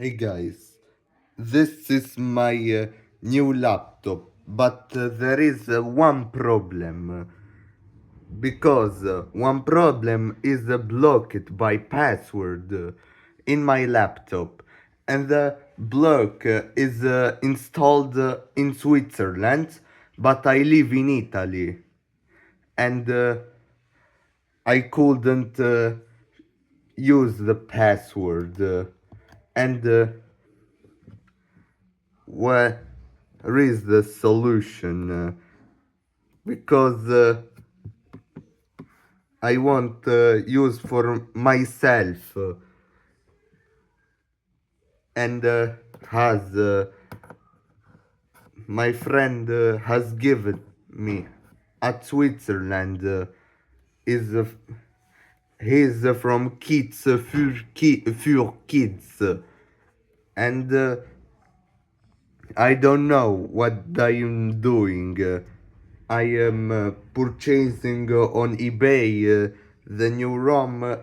Hey guys, this is my new laptop, but there is one problem. Because one problem is blocked by password in my laptop, and the block is installed in Switzerland, but I live in Italy, and I couldn't use the password. And where is the solution? Because I want use for myself, and has my friend has given me at Switzerland is he's from Kids für Kids, and I don't know what I am doing. I am purchasing on eBay the new ROM,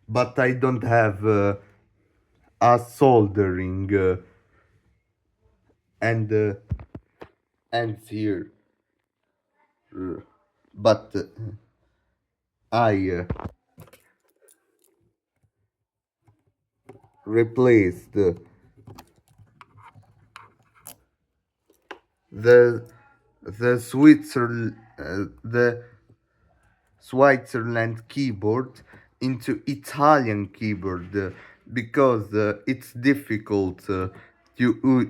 but I don't have a soldering and ends here. But I replaced the the Switzerland keyboard into Italian keyboard because it's difficult to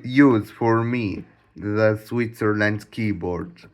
use for me the Switzerland keyboard.